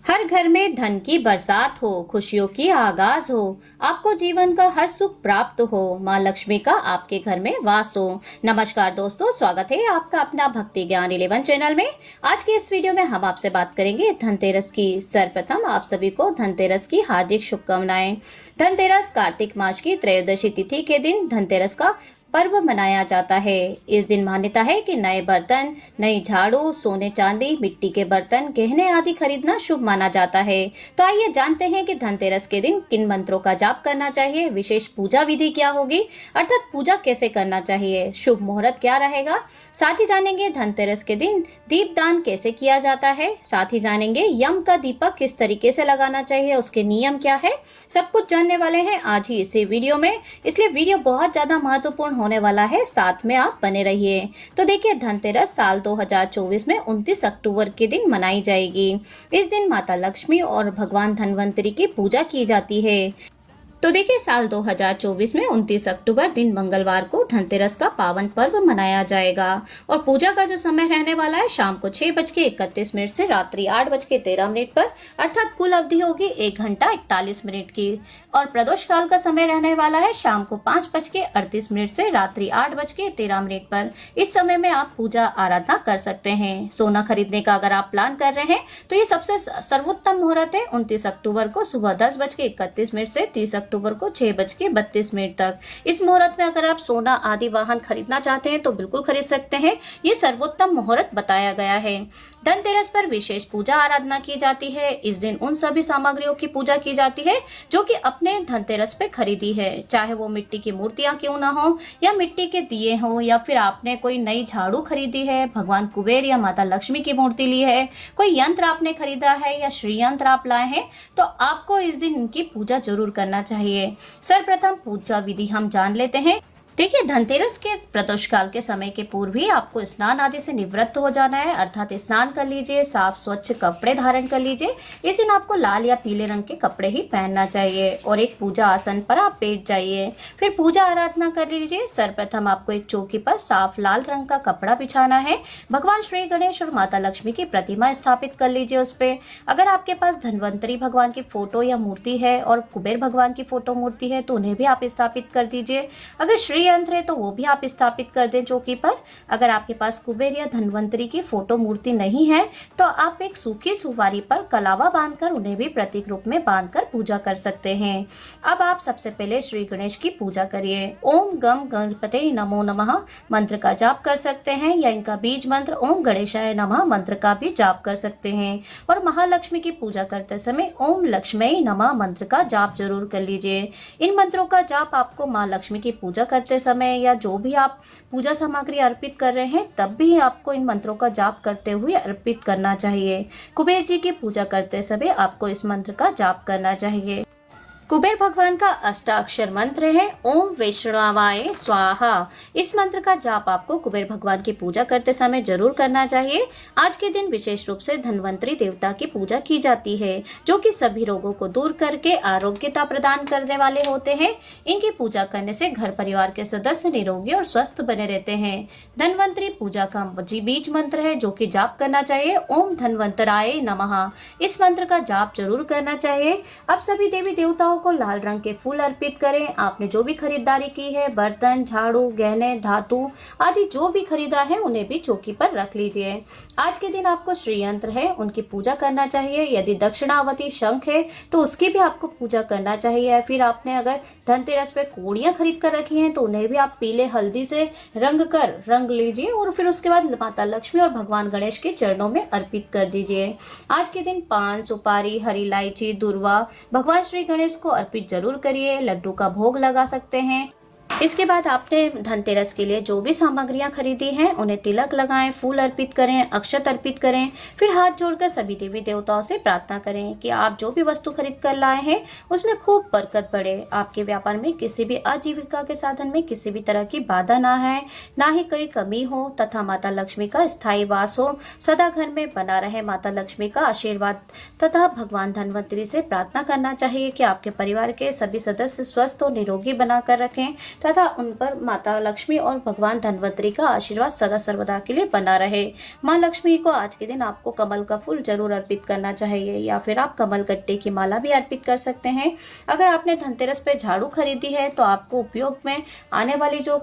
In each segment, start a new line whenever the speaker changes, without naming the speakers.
हर घर में धन की बरसात हो, खुशियों की आगाज हो, आपको जीवन का हर सुख प्राप्त हो, माँ लक्ष्मी का आपके घर में वास हो। नमस्कार दोस्तों, स्वागत है आपका अपना भक्ति ज्ञान 11 चैनल में। आज के इस वीडियो में हम आपसे बात करेंगे धनतेरस की। सर्वप्रथम आप सभी को धनतेरस की हार्दिक शुभकामनाएं। धनतेरस कार्तिक मास की त्रयोदशी तिथि के दिन धनतेरस का पर्व मनाया जाता है। इस दिन मान्यता है कि नए बर्तन, नई झाड़ू, सोने चांदी, मिट्टी के बर्तन, गहने आदि खरीदना शुभ माना जाता है। तो आइए जानते हैं कि धनतेरस के दिन किन मंत्रों का जाप करना चाहिए, विशेष पूजा विधि क्या होगी, अर्थात पूजा कैसे करना चाहिए, शुभ मुहूर्त क्या रहेगा। साथ ही जानेंगे धनतेरस के दिन दीपदान कैसे किया जाता है। साथ ही जानेंगे यम का दीपक किस तरीके से लगाना चाहिए, उसके नियम क्या है, सब कुछ जानने वाले हैं आज ही इसी वीडियो में। इसलिए वीडियो बहुत ज्यादा महत्वपूर्ण होने वाला है, साथ में आप बने रहिए। तो देखिए, धनतेरस साल 2024 में 29 अक्टूबर के दिन मनाई जाएगी। इस दिन माता लक्ष्मी और भगवान धनवंतरी की पूजा की जाती है। तो देखिए, साल 2024 में 29 अक्टूबर दिन मंगलवार को धनतेरस का पावन पर्व मनाया जाएगा और पूजा का जो समय रहने वाला है शाम को 6:31 से रात्रि 8:13 पर, अर्थात कुल अवधि होगी 1 घंटा 41 मिनट की। और प्रदोष काल का समय रहने वाला है शाम को 5:38 से रात्रि 8:13 पर। इस समय में आप पूजा आराधना कर सकते हैं। सोना खरीदने का अगर आप प्लान कर रहे हैं तो ये सबसे सर्वोत्तम मुहूर्त है 29 अक्टूबर को सुबह 10:31 से 30 अक्टूबर को 6:32 तक। इस मुहूर्त में अगर आप सोना आदि वाहन खरीदना चाहते हैं तो बिल्कुल खरीद सकते हैं। ये सर्वोत्तम मुहूर्त बताया गया है। धनतेरस पर विशेष पूजा आराधना की जाती है। इस दिन उन सभी सामग्रियों की पूजा की जाती है जो कि अपने धनतेरस पे खरीदी है, चाहे वो मिट्टी की मूर्तियां क्यों ना हो या मिट्टी के दिए हो, या फिर आपने कोई नई झाड़ू खरीदी है, भगवान कुबेर या माता लक्ष्मी की मूर्ति ली है, कोई यंत्र आपने खरीदा है या श्री यंत्र आप लाए हैं, तो आपको इस दिन इनकी पूजा जरूर करना चाहिए। सर्वप्रथम पूजा विधि हम जान लेते हैं। देखिए, धनतेरस के प्रदोष काल के समय के पूर्व ही आपको स्नान आदि से निवृत्त हो जाना है, अर्थात स्नान कर लीजिए, साफ स्वच्छ कपड़े धारण कर लीजिए। इस दिन आपको लाल या पीले रंग के कपड़े ही पहनना चाहिए और एक पूजा आसन पर आप बैठ जाइए। फिर पूजा आराधना कर लीजिए। सर्वप्रथम आपको एक चौकी पर साफ लाल रंग का कपड़ा बिछाना है। भगवान श्री गणेश और माता लक्ष्मी की प्रतिमा स्थापित कर लीजिए उस पे। अगर आपके पास धनवंतरी भगवान की फोटो या मूर्ति है और कुबेर भगवान की फोटो मूर्ति है तो उन्हें भी आप स्थापित कर दीजिए। अगर श्री यंत्र है तो वो भी आप स्थापित कर दें चौकी पर। अगर आपके पास कुबेर या धनवंतरी की फोटो मूर्ति नहीं है तो आप एक सूखी सुपारी पर कलावा बांधकर उन्हें भी प्रतीक रूप में बांधकर पूजा कर सकते हैं। अब आप सबसे पहले श्री गणेश की पूजा करिए। ओम गम गणपते नमो नमः मंत्र का जाप कर सकते हैं, या इनका बीज मंत्र ओम गणेशाय नमः मंत्र का भी जाप कर सकते हैं। और महालक्ष्मी की पूजा करते समय ओम लक्ष्मी नमः मंत्र का जाप जरूर कर लीजिए। इन मंत्रों का जाप आपको माँ लक्ष्मी की पूजा करते समय या जो भी आप पूजा सामग्री अर्पित कर रहे हैं तब भी आपको इन मंत्रों का जाप करते हुए अर्पित करना चाहिए। कुबेर जी की पूजा करते समय आपको इस मंत्र का जाप करना चाहिए। कुबेर भगवान का अष्टाक्षर मंत्र है ओम वैष्णवाय स्वाहा। इस मंत्र का जाप आपको कुबेर भगवान की पूजा करते समय जरूर करना चाहिए। आज के दिन विशेष रूप से धनवंतरी देवता की पूजा की जाती है, जो कि सभी रोगों को दूर करके आरोग्यता प्रदान करने वाले होते हैं। इनकी पूजा करने से घर परिवार के सदस्य निरोगी और स्वस्थ बने रहते हैं। धनवंतरी पूजा का बीज मंत्र है जो कि जाप करना चाहिए ओम धनवंतराय नमः। इस मंत्र का जाप जरूर करना चाहिए। अब सभी देवी देवताओं को लाल रंग के फूल अर्पित करें। आपने जो भी खरीदारी की है, बर्तन, झाड़ू, गहने, धातु आदि जो भी खरीदा है उन्हें भी चौकी पर रख लीजिए। आज के दिन आपको श्री यंत्र है उनकी पूजा करना चाहिए। यदि दक्षिणावती शंख है तो उसकी भी आपको पूजा करना चाहिए। फिर आपने अगर धनतेरस पे कोड़ियां खरीद कर रखी हैं तो उन्हें भी आप पीले हल्दी से रंग लीजिए और फिर उसके बाद माता लक्ष्मी और भगवान गणेश के चरणों में अर्पित कर दीजिए। आज के दिन पान, सुपारी, हरी इलायची, दुर्वा भगवान श्री गणेश को अर्पित जरूर करिए। लड्डू का भोग लगा सकते हैं। इसके बाद आपने धनतेरस के लिए जो भी सामग्रियां खरीदी हैं उन्हें तिलक लगाएं, फूल अर्पित करें, अक्षत अर्पित करें। फिर हाथ जोड़कर सभी देवी देवताओं से प्रार्थना करें कि आप जो भी वस्तु खरीद कर लाए हैं उसमें खूब बरकत बढ़े, आपके व्यापार में किसी भी आजीविका के साधन में किसी भी तरह की बाधा ना है, ना ही कोई कमी हो, तथा माता लक्ष्मी का स्थायी वास हो, सदा घर में बना रहे। माता लक्ष्मी का आशीर्वाद तथा भगवान धनवंतरी से प्रार्थना करना चाहिए कि आपके परिवार के सभी सदस्य स्वस्थ और निरोगी बनाकर रखें। तथा उन पर माता लक्ष्मी और भगवान धन्वंतरी का आशीर्वाद सदा सर्वदा के लिए बना रहे। माँ लक्ष्मी को आज के दिन आपको कमल का फूल जरूर अर्पित करना चाहिए या फिर आप कमल गट्टे की माला भी अर्पित कर सकते हैं। अगर आपने धनतेरस पे झाड़ू खरीदी है तो आपको उपयोग में आने वाली जो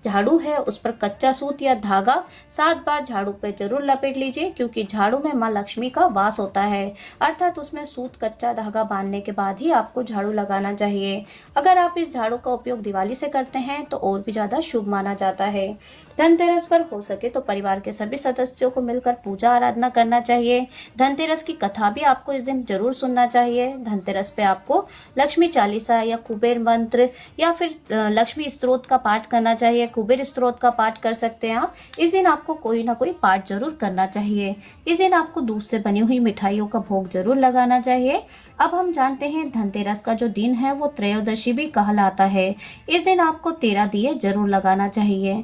झाड़ू है उस पर कच्चा सूत या धागा 7 बार झाड़ू पे जरूर लपेट लीजिए, क्योंकि झाड़ू में माँ लक्ष्मी का वास होता है, अर्थात उसमें सूत कच्चा धागा बांधने के बाद ही आपको झाड़ू लगाना चाहिए। अगर आप इस झाड़ू का उपयोग दिवाली से करते हैं तो और भी ज्यादा शुभ माना जाता है। धनतेरस पर हो सके तो परिवार के सभी सदस्यों को मिलकर पूजा आराधना करना चाहिए। धनतेरस की कथा भी आपको इस दिन जरूर सुनना चाहिए। धनतेरस पे आपको लक्ष्मी चालीसा या कुबेर मंत्र या फिर लक्ष्मी स्तोत्र का पाठ करना चाहिए। कुबेर स्तोत्र का पाठ कर सकते हैं आप। इस दिन आपको कोई ना कोई पाठ जरूर करना चाहिए। इस दिन आपको दूध से बनी हुई मिठाइयों का भोग जरूर लगाना चाहिए। अब हम जानते हैं धनतेरस का जो दिन है वो त्रयोदशी भी कहलाता है। इस दिन आपको 13 दिए जरूर लगाना चाहिए।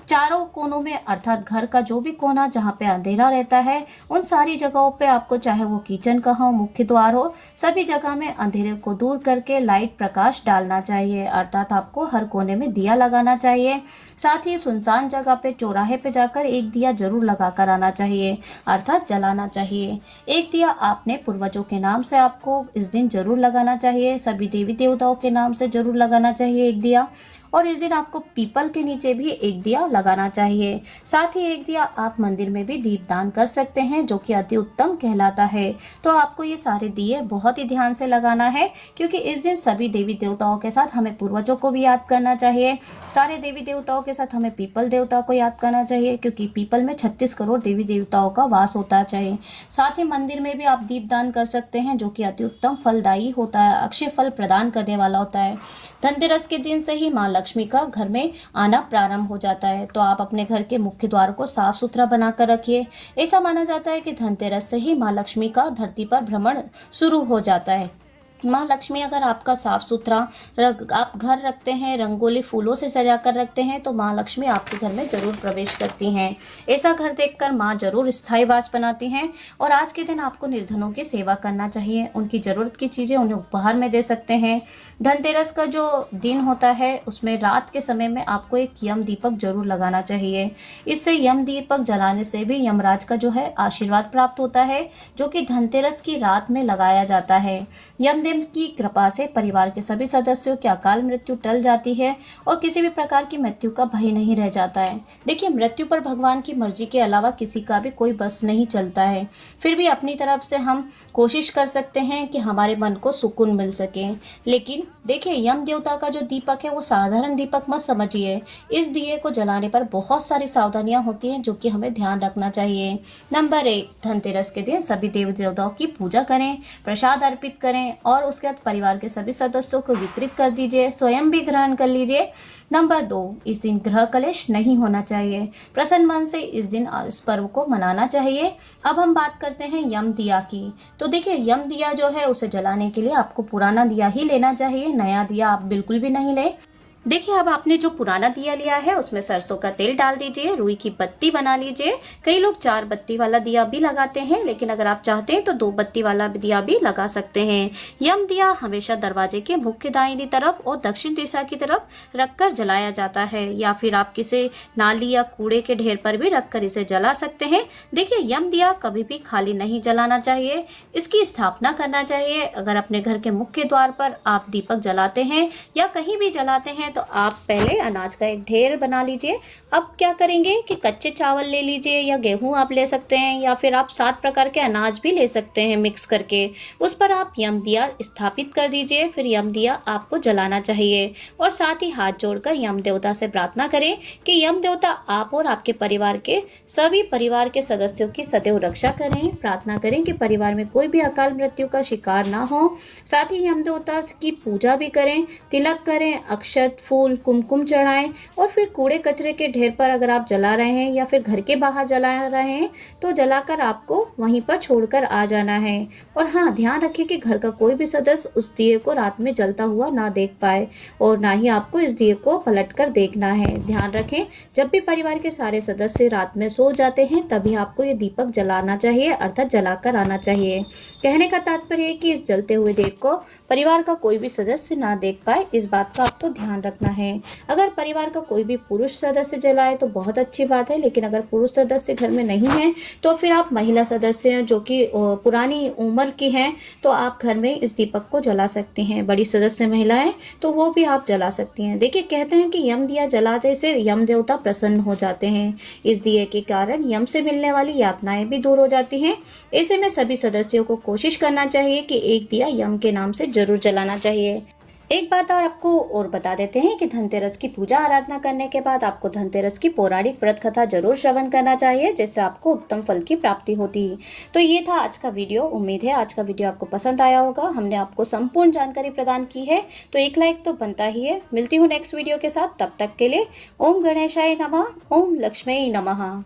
चारों कोनों में, अर्थात घर का जो भी कोना जहाँ पे अंधेरा रहता है उन सारी जगहों पे आपको, चाहे वो किचन का हो, मुख्य द्वार हो, सभी जगह में अंधेरे को दूर करके लाइट प्रकाश डालना चाहिए, अर्थात आपको हर कोने में दिया लगाना चाहिए। साथ ही सुनसान जगह पे, चौराहे पे जाकर एक दिया जरूर लगा कर आना चाहिए, अर्थात जलाना चाहिए। एक दिया आपने पूर्वजों के नाम से आपको इस दिन जरूर लगाना चाहिए। सभी देवी देवताओं के नाम से जरूर लगाना चाहिए एक दिया। और इस दिन आपको पीपल के नीचे भी एक दिया लगाना चाहिए। साथ ही एक दिया आप मंदिर में भी दीपदान कर सकते हैं, जो कि अति उत्तम कहलाता है। तो आपको ये सारे दिए बहुत ही ध्यान से लगाना है, क्योंकि इस दिन सभी देवी देवताओं के साथ हमें पूर्वजों को भी याद करना चाहिए। सारे देवी देवताओं के साथ हमें पीपल देवता को याद करना चाहिए, क्योंकि पीपल में 36 करोड़ देवी देवताओं का वास होता चाहिए। साथ ही मंदिर में भी आप दीपदान कर सकते हैं, जो कि अति उत्तम फलदायी होता है, अक्षय फल प्रदान करने वाला होता है। धनतेरस के दिन से ही माँ लक्ष्मी का घर में आना प्रारंभ हो जाता है, तो आप अपने घर के मुख्य द्वार को साफ सुथरा बनाकर रखिए। ऐसा माना जाता है कि धनतेरस से ही माँ लक्ष्मी का धरती पर भ्रमण शुरू हो जाता है। माँ लक्ष्मी अगर आपका साफ सुथरा आप घर रखते हैं, रंगोली फूलों से सजा कर रखते हैं, तो माँ लक्ष्मी आपके घर में जरूर प्रवेश करती हैं। ऐसा घर देखकर माँ जरूर स्थायी वास बनाती हैं। और आज के दिन आपको निर्धनों की सेवा करना चाहिए, उनकी जरूरत की चीजें उन्हें उपहार में दे सकते हैं। धनतेरस का जो दिन होता है उसमें रात के समय में आपको एक यम दीपक जरूर लगाना चाहिए। इससे यम दीपक जलाने से भी यमराज का जो है आशीर्वाद प्राप्त होता है, जो कि धनतेरस की रात में लगाया जाता है। यमदेव की कृपा से परिवार के सभी सदस्यों की अकाल मृत्यु टल जाती है और किसी भी प्रकार की मृत्यु का भय नहीं रह जाता है। देखिए, मृत्यु पर भगवान की मर्जी के अलावा किसी का भी कोई बस नहीं चलता है। फिर भी अपनी तरफ से हम कोशिश कर सकते हैं कि हमारे मन को सुकून मिल सके। लेकिन देखिए, यम देवता का जो दीपक है वो साधारण दीपक मत समझिए। इस दिए को जलाने पर बहुत सारी सावधानियां होती हैं, जो कि हमें ध्यान रखना चाहिए। नंबर 1, धनतेरस के दिन सभी देवी देवताओं की पूजा करें, प्रसाद अर्पित करें और उसके बाद परिवार के सभी सदस्यों को वितरित कर दीजिए, स्वयं भी ग्रहण कर लीजिए। नंबर 2, इस दिन ग्रह कलेश नहीं होना चाहिए। प्रसन्न मन से इस दिन इस पर्व को मनाना चाहिए। अब हम बात करते हैं यम दिया की। तो देखिए, यम दिया जो है उसे जलाने के लिए आपको पुराना दिया ही लेना चाहिए, नया दिया आप बिल्कुल भी नहीं लें। देखिए, अब आपने जो पुराना दिया लिया है उसमें सरसों का तेल डाल दीजिए, रुई की बत्ती बना लीजिए। कई लोग 4 बत्ती वाला दिया भी लगाते हैं, लेकिन अगर आप चाहते हैं तो 2 बत्ती वाला दिया भी लगा सकते हैं। यम दिया हमेशा दरवाजे के मुख्य दाहिनी तरफ और दक्षिण दिशा की तरफ रखकर जलाया जाता है, या फिर आप किसी नाली या कूड़े के ढेर पर भी रखकर इसे जला सकते हैं। देखिए, यम दिया कभी भी खाली नहीं जलाना चाहिए, इसकी स्थापना करना चाहिए। अगर अपने घर के मुख्य द्वार पर आप दीपक जलाते हैं या कहीं भी जलाते हैं तो आप पहले अनाज का एक ढेर बना लीजिए। अब क्या करेंगे कि कच्चे चावल ले लीजिए या गेहूं आप ले सकते हैं, या फिर आप 7 प्रकार के अनाज भी ले सकते हैं मिक्स करके। उस पर आप यम दिया स्थापित कर दीजिए। फिर यम दिया आपको जलाना चाहिए और साथ ही हाथ जोड़कर यम देवता से प्रार्थना करें कि यम देवता आप और आपके परिवार के सभी परिवार के सदस्यों की सदैव रक्षा करें। प्रार्थना करें कि परिवार में कोई भी अकाल मृत्यु का शिकार ना हो। साथ ही यम देवता की पूजा भी करें, तिलक करें, अक्षत, फूल, कुमकुम चढ़ाएं और फिर कूड़े कचरे के ढेर पर अगर आप जला रहे हैं या फिर घर के बाहर जला रहे हैं तो जलाकर आपको वहीं पर छोड़कर आ जाना है। और हाँ, ध्यान रखें कि घर का कोई भी सदस्य उस दिए को रात में जलता हुआ ना देख पाए और ना ही आपको इस दिए को पलटकर देखना है। ध्यान रखें, जब भी परिवार के सारे सदस्य रात में सो जाते हैं तभी आपको ये दीपक जलाना चाहिए, अर्थात जलाकर आना चाहिए। कहने का तात्पर्य है कि इस जलते हुए दीप को परिवार का कोई भी सदस्य ना देख पाए, इस बात का आपको ध्यान रखना रखना है। अगर परिवार का कोई भी पुरुष सदस्य जलाए तो बहुत अच्छी बात है, लेकिन अगर पुरुष सदस्य घर में नहीं है तो फिर आप महिला सदस्य जो कि पुरानी उम्र की हैं तो आप घर में इस दीपक को जला सकती हैं। बड़ी सदस्य महिलाएं तो वो भी आप जला सकती हैं। देखिए, कहते हैं कि यम दिया जलाते से यम देवता प्रसन्न हो जाते हैं। इस दिए के कारण यम से मिलने वाली यातनाएं भी दूर हो जाती हैं। ऐसे में सभी सदस्यों को कोशिश करना चाहिए कि एक दिया यम के नाम से जरूर जलाना चाहिए। एक बात और आपको और बता देते हैं कि धनतेरस की पूजा आराधना करने के बाद आपको धनतेरस की पौराणिक व्रत कथा जरूर श्रवण करना चाहिए, जिससे आपको उत्तम फल की प्राप्ति होती है। तो ये था आज का वीडियो। उम्मीद है आज का वीडियो आपको पसंद आया होगा। हमने आपको संपूर्ण जानकारी प्रदान की है, तो एक लाइक तो बनता ही है। मिलती हूँ नेक्स्ट वीडियो के साथ, तब तक के लिए ओम गणेशाय नमः, ओम लक्ष्मी नमः।